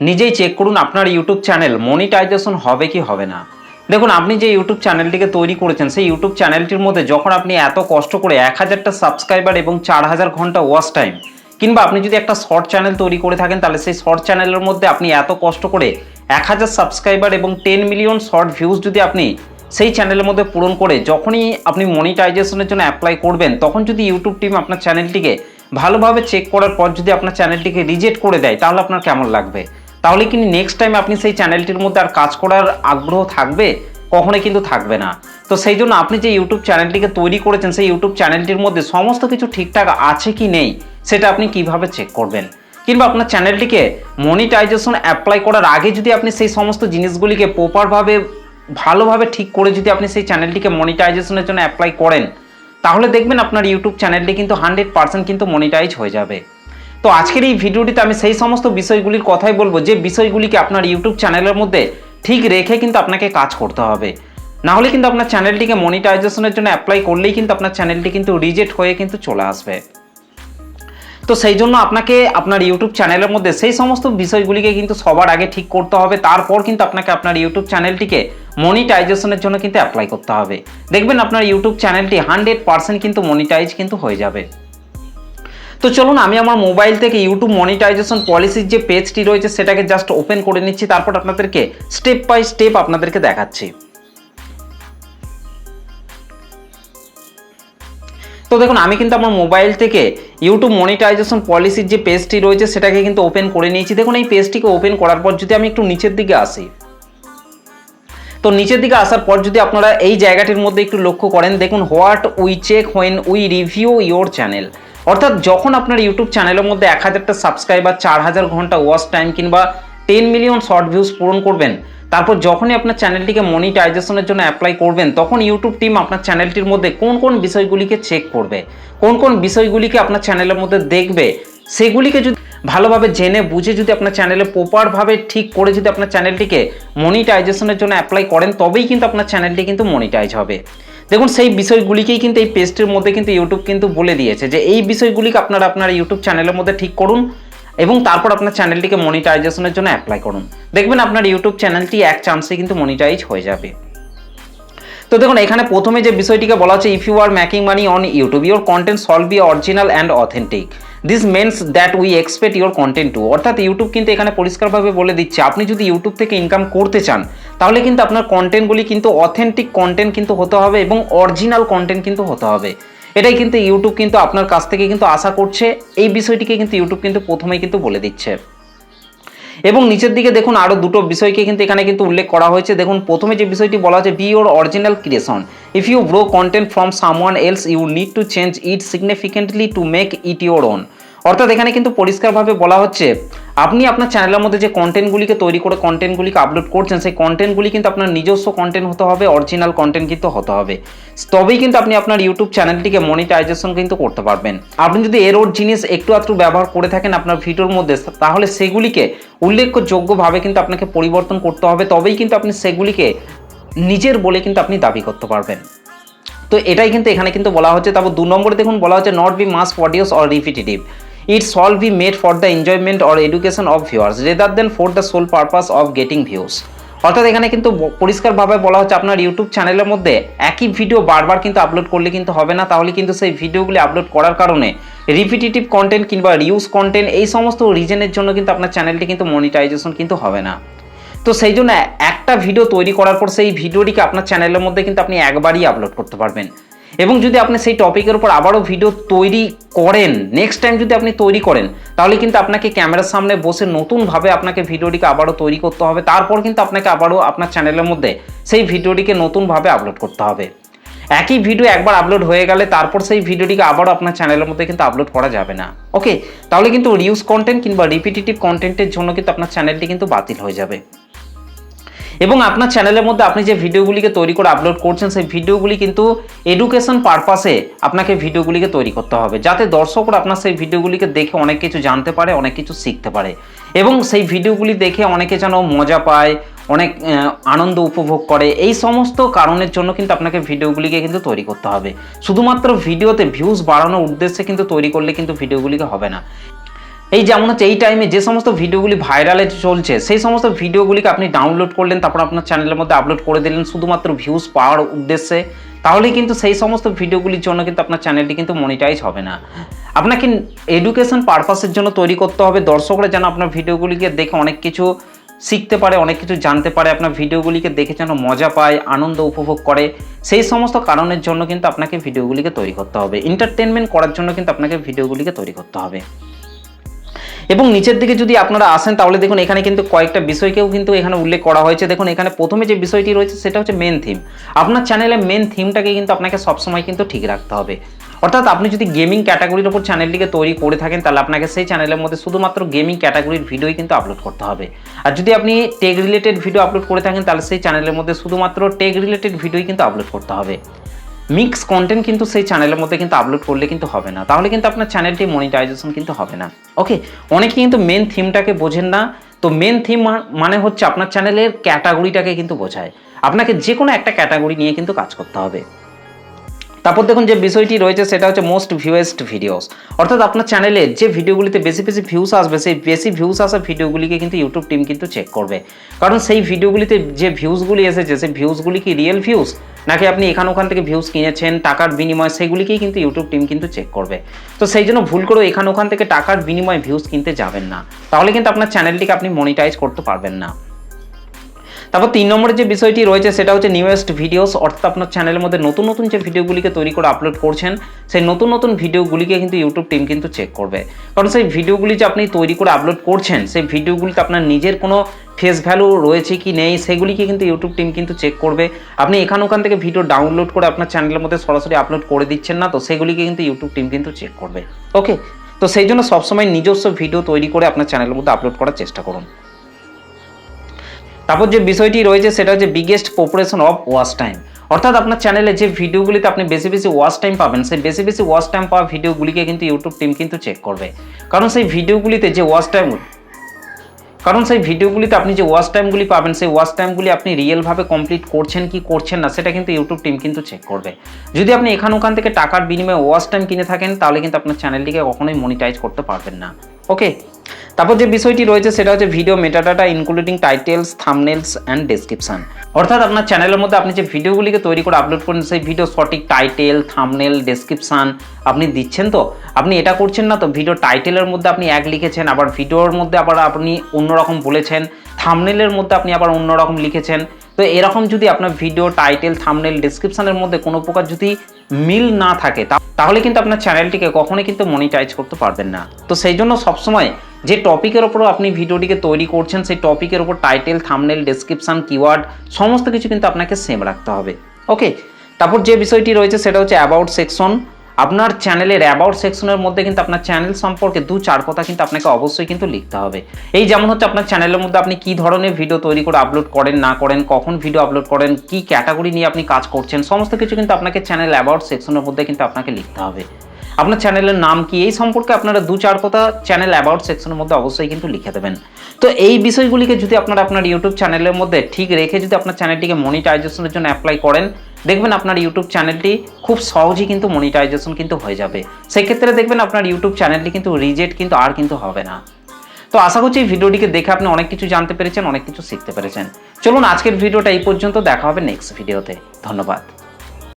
নিজেই চেক করুন আপনার ইউটিউব চ্যানেল মনিটাইজেশন হবে কি হবে না। দেখুন, আপনি যে ইউটিউব চ্যানেলটিকে তৈরি করেছেন সেই ইউটিউব চ্যানেলটির মধ্যে যখন আপনি এত কষ্ট করে 1000টা সাবস্ক্রাইবার এবং 4000 ঘন্টা ওয়াচ টাইম, কিংবা আপনি যদি একটা শর্ট চ্যানেল তৈরি করে থাকেন তাহলে সেই শর্ট চ্যানেলের মধ্যে আপনি এত কষ্ট করে 1000 সাবস্ক্রাইবার এবং 10 মিলিয়ন শর্ট ভিউজ যদি আপনি সেই চ্যানেলের মধ্যে পূরণ করে যখনই আপনি মনিটাইজেশনের জন্য অ্যাপ্লাই করবেন, তখন যদি ইউটিউব টিম আপনার চ্যানেলটিকে ভালোভাবে চেক করার পর যদি আপনার চ্যানেলটিকে রিজেক্ট করে দেয়, তাহলে আপনার কেমন লাগবে? তাহলে কি নেক্সট টাইম আপনি সেই চ্যানেলটির মধ্যে আর কাজ করার আগ্রহ থাকবে? কখনোই কিন্তু থাকবে না। তো সেই জন্য আপনি যে ইউটিউব চ্যানেলটিকে তৈরি করেছেন সেই ইউটিউব চ্যানেলটির মধ্যে সমস্ত কিছু ঠিকঠাক আছে কি নেই সেটা আপনি কিভাবে চেক করবেন, কিংবা আপনার চ্যানেলটিকে মনিটাইজেশন অ্যাপ্লাই করার আগে যদি আপনি সেই সমস্ত জিনিসগুলিকে প্রপারভাবে ভালোভাবে ঠিক করে যদি আপনি সেই চ্যানেলটিকে মনিটাইজেশনের জন্য অ্যাপ্লাই করেন, তাহলে দেখবেন আপনার ইউটিউব চ্যানেলটি কিন্তু 100% কিন্তু মনিটাইজ হয়ে যাবে। তো আজকের এই ভিডিওটিতে আমি সেই সমস্ত বিষয়গুলির কথাই বলবো যে বিষয়গুলিকে আপনার ইউটিউব চ্যানেলের মধ্যে ঠিক রেখে কিন্তু আপনাকে কাজ করতে হবে। না হলে কিন্তু আপনার চ্যানেলটিকে মনিটাইজেশনের জন্য অ্যাপ্লাই করলেই কিন্তু আপনার চ্যানেলটি কিন্তু রিজেক্ট হয়ে কিন্তু চলে আসবে। তো সেই জন্য আপনাকে আপনার ইউটিউব চ্যানেলের মধ্যে সেই সমস্ত বিষয়গুলিকে কিন্তু সবার আগে ঠিক করতে হবে, তারপর কিন্তু আপনাকে আপনার ইউটিউব চ্যানেলটিকে মনিটাইজেশনের জন্য কিন্তু অ্যাপ্লাই করতে হবে। দেখবেন আপনার ইউটিউব চ্যানেলটি 100% কিন্তু মনিটাইজ কিন্তু হয়ে যাবে। তো চলুন আমি আমার মোবাইল থেকে ইউটিউব মনিটাইজেশন পলিসির যে পেজটি রয়েছে সেটাকে জাস্ট ওপেন করে নিচ্ছি, তারপর আপনাদেরকে স্টেপ বাই স্টেপ আপনাদেরকে দেখাচ্ছি। তো দেখুন, আমি কিন্তু আমার মোবাইল থেকে ইউটিউব মনিটাইজেশন পলিসির যে পেজটি রয়েছে সেটাকে কিন্তু ওপেন করে নিয়েছি। দেখুন, এই পেজটিকে ওপেন করার পর যদি আমি একটু নিচের দিকে আসি, তো নিচের দিকে আসার পর যদি আপনারা এই জায়গাটির মধ্যে একটু লক্ষ্য করেন, দেখুন what we check when we review your channel. অর্থাৎ যখন আপনার ইউটিউব চ্যানেলের মধ্যে 1000টা সাবস্ক্রাইবার, 4000 ঘন্টা ওয়াচ টাইম কিংবা 10 মিলিয়ন শর্ট ভিউজ পূরণ করবেন, তারপর যখনই আপনার চ্যানেলটিকে মনিটাইজেশনের জন্য অ্যাপ্লাই করবেন, তখন ইউটিউব টিম আপনার চ্যানেলটির মধ্যে কোন কোন বিষয়গুলিকে চেক করবে, কোন কোন বিষয়গুলিকে আপনার চ্যানেলের মধ্যে দেখবে, সেগুলিকে যদি ভালোভাবে জেনে বুঝে যদি আপনার চ্যানেলে প্রপারভাবে ঠিক করে যদি আপনার চ্যানেলটিকে মনিটাইজেশনের জন্য অ্যাপ্লাই করেন, তবেই কিন্তু আপনার চ্যানেলটি কিন্তু মনিটাইজ হবে। দেখুন, সেই বিষয়গুলিকেই কিন্তু এই পেজটির মধ্যে কিন্তু ইউটিউব কিন্তু বলে দিয়েছে যে এই বিষয়গুলিকে আপনারা আপনার ইউটিউব চ্যানেলের মধ্যে ঠিক করুন এবং তারপর আপনার চ্যানেলটিকে মনিটাইজেশনের জন্য অ্যাপ্লাই করুন। দেখবেন আপনার ইউটিউব চ্যানেলটি এক চান্সে কিন্তু মনিটাইজ হয়ে যাবে। তো দেখুন, এখানে প্রথমে যে বিষয়টিকে বলা হচ্ছে, if you are making money on YouTube your content shall be original and authentic, this means that we expect your content to. অর্থাৎ ইউটিউব কিন্তু এখানে পরিষ্কারভাবে বলে দিচ্ছে আপনি যদি ইউটিউব থেকে ইনকাম করতে চান তাহলে কিন্তু আপনার কন্টেন্টগুলি কিন্তু অথেন্টিক কন্টেন্ট কিন্তু হতে হবে এবং অরিজিনাল কন্টেন্ট কিন্তু হতে হবে। এটাই কিন্তু ইউটিউব কিন্তু আপনার কাছ থেকে কিন্তু আশা করছে। এই বিষয়টিকে কিন্তু ইউটিউব কিন্তু প্রথমেই কিন্তু বলে দিচ্ছে। এবং নিচের দিকে দেখুন আরও দুটো বিষয়কে কিন্তু এখানে কিন্তু উল্লেখ করা হয়েছে। দেখুন, প্রথমে যে বিষয়টি বলা হচ্ছে, be your original creation, if you borrow content from someone else you need to change it significantly to make it your own. অর্থাৎ এখানে কিন্তু পরিষ্কারভাবে বলা হচ্ছে আপনি আপনার চ্যানেলের মধ্যে যে কন্টেন্টগুলিকে তৈরি করে কন্টেন্টগুলিকে আপলোড করছেন, সেই কন্টেন্টগুলি কিন্তু আপনার নিজস্ব কন্টেন্ট হতে হবে, অরিজিনাল কন্টেন্ট কিন্তু হতে হবে। তবেই কিন্তু আপনি আপনার ইউটিউব চ্যানেলটিকে মনিটাইজেশন কিন্তু করতে পারবেন। আপনি যদি এরর জিনিস একটু আধটু ব্যবহার করে থাকেন আপনার ভিডিওর মধ্যে, তাহলে সেগুলিকে উল্লেখযোগ্যভাবে কিন্তু আপনাকে পরিবর্তন করতে হবে, তবেই কিন্তু আপনি সেগুলিকে নিজের বলে কিন্তু আপনি দাবি করতে পারবেন। তো এটাই কিন্তু এখানে কিন্তু বলা হচ্ছে। তারপর 2 নম্বরে দেখুন বলা হচ্ছে, not be mass audios or repetitive, it shall be made for the enjoyment or education of viewers rather than for the sole purpose of getting views। অর্থাৎ এখানে কিন্তু পরিষ্কারভাবে বলা হচ্ছে আপনার ইউটিউব চ্যানেলের মধ্যে একই ভিডিও বারবার কিন্তু আপলোড করলে কিন্তু হবে না, তাহলে কিন্তু সেই ভিডিওগুলি আপলোড করার কারণে রিপিটেটিভ কন্টেন্ট কিংবা রিউজ কন্টেন্ট এই সমস্ত রিজনের জন্য কিন্তু আপনার চ্যানেলটি কিন্তু মনিটাইজেশন কিন্তু হবে না। তো সেই জন্য একটা ভিডিও তৈরি করার পর সেই ভিডিওটিকে আপনার চ্যানেলের মধ্যে কিন্তু আপনি একবারই আপলোড করতে পারবেন। এবং যদি আপনি সেই টপিকের উপর আবারও ভিডিও তৈরি করেন, নেক্সট টাইম যদি আপনি তৈরি করেন, তাহলে কিন্তু আপনাকে ক্যামেরার সামনে বসে নতুনভাবে আপনাকে ভিডিওটিকে আবারও তৈরি করতে হবে। তারপর কিন্তু আপনাকে আবারও আপনার চ্যানেলের মধ্যে সেই ভিডিওটিকে নতুনভাবে আপলোড করতে হবে। একই ভিডিও একবার আপলোড হয়ে গেলে তারপর সেই ভিডিওটিকে আবারও আপনার চ্যানেলের মধ্যে কিন্তু আপলোড করা যাবে না। ওকে, তাহলে কিন্তু রিউজ কন্টেন্ট কিংবা রিপিটেটিভ কন্টেন্টের জন্য কিন্তু আপনার চ্যানেলটি কিন্তু বাতিল হয়ে যাবে। এবং আপনার চ্যানেলের মধ্যে আপনি যে ভিডিওগুলিকে তৈরি করে আপলোড করছেন সেই ভিডিওগুলি কিন্তু এডুকেশন পারপাসে আপনাকে ভিডিওগুলিকে তৈরি করতে হবে, যাতে দর্শকরা আপনার সেই ভিডিওগুলিকে দেখে অনেক কিছু জানতে পারে, অনেক কিছু শিখতে পারে এবং সেই ভিডিওগুলি দেখে অনেকে যেন মজা পায়, অনেক আনন্দ উপভোগ করে। এই সমস্ত কারণের জন্য কিন্তু আপনাকে ভিডিওগুলিকে কিন্তু তৈরি করতে হবে। শুধুমাত্র ভিডিওতে ভিউজ বাড়ানোর উদ্দেশ্যে কিন্তু তৈরি করলে কিন্তু ভিডিওগুলিকে হবে না। এই যেমন হচ্ছে এই টাইমে যে সমস্ত ভিডিওগুলি ভাইরালে চলছে সেই সমস্ত ভিডিওগুলিকে আপনি ডাউনলোড করলেন, তারপর আপনার চ্যানেলের মধ্যে আপলোড করে দিলেন শুধুমাত্র ভিউজ পাওয়ার উদ্দেশ্যে, তাহলে কিন্তু সেই সমস্ত ভিডিওগুলির জন্য কিন্তু আপনার চ্যানেলটি কিন্তু মনিটাইজ হবে না। আপনাকে এডুকেশন পারপাসের জন্য তৈরি করতে হবে, দর্শকরা যেন আপনার ভিডিওগুলিকে দেখে অনেক কিছু শিখতে পারে, অনেক কিছু জানতে পারে, আপনার ভিডিওগুলিকে দেখে যেন মজা পায়, আনন্দ উপভোগ করে, সেই সমস্ত কারণের জন্য কিন্তু আপনাকে ভিডিওগুলিকে তৈরি করতে হবে। এন্টারটেনমেন্ট করার জন্য কিন্তু আপনাকে ভিডিওগুলিকে তৈরি করতে হবে। এবং নিচের দিকে যদি আপনারা আসেন তাহলে দেখুন এখানে কিন্তু কয়েকটা বিষয়কেও কিন্তু এখানে উল্লেখ করা হয়েছে। দেখুন এখানে প্রথমে যে বিষয়টি রয়েছে সেটা হচ্ছে মেন থিম। আপনার চ্যানেলে মেন থিমটাকে কিন্তু আপনাকে সবসময় কিন্তু ঠিক রাখতে হবে। অর্থাৎ আপনি যদি গেমিং ক্যাটাগরির ওপর চ্যানেলটিকে তৈরি করে থাকেন তাহলে আপনাকে সেই চ্যানেলের মধ্যে শুধুমাত্র গেমিং ক্যাটাগরির ভিডিওই কিন্তু আপলোড করতে হবে। আর যদি আপনি টেক রিলেটেড ভিডিও আপলোড করে থাকেন তাহলে সেই চ্যানেলের মধ্যে শুধুমাত্র টেক রিলেটেড ভিডিওই কিন্তু আপলোড করতে হবে। মিক্স কন্টেন্ট কিন্তু সেই চ্যানেলের মধ্যে কিন্তু আপলোড করলে কিন্তু হবে না, তাহলে কিন্তু আপনার চ্যানেলটি মনিটাইজেশন কিন্তু হবে না। ওকে, অনেকে কিন্তু মেন থিমটাকে বোঝেন না। তো মেন থিম মানে হচ্ছে আপনার চ্যানেলের ক্যাটাগরিটাকে কিন্তু বোঝায়। আপনাকে যে কোনো একটা ক্যাটাগরি নিয়ে কিন্তু কাজ করতে হবে। তারপর দেখুন যে বিষয়টি রয়েছে সেটা হচ্ছে মোস্ট ভিউয়েস্ট ভিডিওস। অর্থাৎ আপনার চ্যানেলে যে ভিডিওগুলিতে বেশি বেশি ভিউস আসবে সেই বেশি ভিউস আসা ভিডিওগুলিকে কিন্তু ইউটিউব টিম কিন্তু চেক করবে। কারণ সেই ভিডিওগুলিতে যে ভিউসগুলি এসেছে সেই ভিউসগুলি কি রিয়েল ভিউস নাকি আপনি এখান ওখান থেকে ভিউস কিনেছেন টাকার বিনিময়ে, সেগুলিকেই কিন্তু ইউটিউব টিম কিন্তু চেক করবে। তো সেই জন্য ভুল করে এখান ওখান থেকে টাকার বিনিময়ে ভিউস কিনতে যাবেন না, তাহলে কিন্তু আপনার চ্যানেলটিকে আপনি মনিটাইজ করতে পারবেন না। তারপর 3 নম্বরের যে বিষয়টি রয়েছে সেটা হচ্ছে নিউয়েস্ট ভিডিওস। অর্থাৎ আপনার চ্যানেলের মধ্যে নতুন নতুন যে ভিডিওগুলিকে তৈরি করে আপলোড করছেন সেই নতুন নতুন ভিডিওগুলিকে কিন্তু ইউটিউব টিম কিন্তু চেক করবে। কারণ সেই ভিডিওগুলি যে আপনি তৈরি করে আপলোড করছেন সেই ভিডিওগুলিতে আপনার নিজের কোনো ফেস ভ্যালু রয়েছে কি নেই সেগুলিকে কিন্তু ইউটিউব টিম কিন্তু চেক করবে। আপনি এখান ওখান থেকে ভিডিও ডাউনলোড করে আপনার চ্যানেলের মধ্যে সরাসরি আপলোড করে দিচ্ছেন না, তো সেগুলিকে কিন্তু ইউটিউব টিম কিন্তু চেক করবে। ওকে, তো সেই জন্য সবসময় নিজস্ব ভিডিও তৈরি করে আপনার চ্যানেলের মধ্যে আপলোড করার চেষ্টা করুন। তারপর যে বিষয়টি রয়েছে সেটা হচ্ছে biggest population of watch time. অর্থাৎ আপনার চ্যানেলে যে ভিডিওগুলিতে আপনি বেশি বেশি ওয়াচ টাইম পাবেন সেই বেশি বেশি ওয়াচ টাইম পাওয়া ভিডিওগুলিকে কিন্তু ইউটিউব টিম কিন্তু চেক করবে। কারণ সেই ভিডিওগুলিতে আপনি যে ওয়াচ টাইমগুলি পাবেন সেই ওয়াচ টাইমগুলি আপনি রিয়েলভাবে কমপ্লিট করছেন কি করছেন না সেটা কিন্তু ইউটিউব টিম কিন্তু চেক করবে। যদি আপনি এখান ওখান থেকে টাকার বিনিময়ে ওয়াচ টাইম কিনে থাকেন তাহলে কিন্তু আপনার চ্যানেলটিকে কখনোই মনিটাইজ করতে পারবেন না। ওকে, তারপর যে বিষয়টি রয়েছে সেটা হচ্ছে video metadata including titles, thumbnails and description. অর্থাৎ আপনার চ্যানেলের মধ্যে আপনি যে ভিডিওগুলিকে তৈরি করে আপলোড করেন সেই ভিডিও সঠিক টাইটেল, থাম্বনেল, ডেসক্রিপশন আপনি দিচ্ছেন তো? আপনি এটা করছেন না তো ভিডিও টাইটেলের মধ্যে আপনি এক লিখেছেন, আবার ভিডিওর মধ্যে আবার আপনি অন্যরকম বলেছেন, থাম্বনেলের মধ্যে আপনি আবার অন্যরকম লিখেছেন। তো এরকম যদি আপনার ভিডিও টাইটেল, থাম্বনেল, ডেসক্রিপশনের মধ্যে কোনো প্রকার যদি মিল না থাকে তাহলে কিন্তু আপনার চ্যানেলটিকে কখনোই কিন্তু মনিটাইজ করতে পারবেন না। তো সেই জন্য সবসময় যে টপিকের ওপর আপনি ভিডিওটিকে তৈরি করছেন সেই টপিকের ওপর টাইটেল, থাম্বনেল, ডেসক্রিপশন, কিওয়ার্ড সমস্ত কিছু কিন্তু আপনাকে সেম রাখতে হবে। ওকে, তারপর যে বিষয়টি রয়েছে সেটা হচ্ছে অ্যাবাউট সেকশন। আপনার চ্যানেলের অ্যাবাউট সেকশনের মধ্যে কিন্তু আপনার চ্যানেল সম্পর্কে 2-4 কথা কিন্তু আপনাকে অবশ্যই কিন্তু লিখতে হবে। এই যেমন হচ্ছে আপনার চ্যানেলের মধ্যে আপনি কী ধরনের ভিডিও তৈরি করে আপলোড করেন না করেন, কখন ভিডিও আপলোড করেন, কী ক্যাটাগরি নিয়ে আপনি কাজ করছেন, সমস্ত কিছু কিন্তু আপনাকে চ্যানেল অ্যাবাউট সেকশনের মধ্যে কিন্তু আপনাকে লিখতে হবে। আপনার চ্যানেলের নাম কি এই সম্পর্কে আপনারা 2-4 কথা চ্যানেল অ্যাবাউট সেকশনের মধ্যে অবশ্যই কিন্তু লিখে দেবেন। তো এই বিষয়গুলিকে যদি আপনারা আপনার ইউটিউব চ্যানেলের মধ্যে ঠিক রেখে যদি আপনার চ্যানেলটিকে মনিটাইজেশনের জন্য অ্যাপ্লাই করেন দেখবেন আপনার ইউটিউব চ্যানেলটি খুব সহজেই কিন্তু মনিটাইজেশন কিন্তু হয়ে যাবে। সেক্ষেত্রে দেখবেন আপনার ইউটিউব চ্যানেলটি কিন্তু রিজেক্ট কিন্তু আর কিন্তু হবে না। তো আশা করছি এই ভিডিওটিকে দেখে আপনি অনেক কিছু জানতে পেরেছেন, অনেক কিছু শিখতে পেরেছেন। চলুন আজকের ভিডিওটা এই পর্যন্ত, দেখা হবে নেক্সট ভিডিওতে। ধন্যবাদ।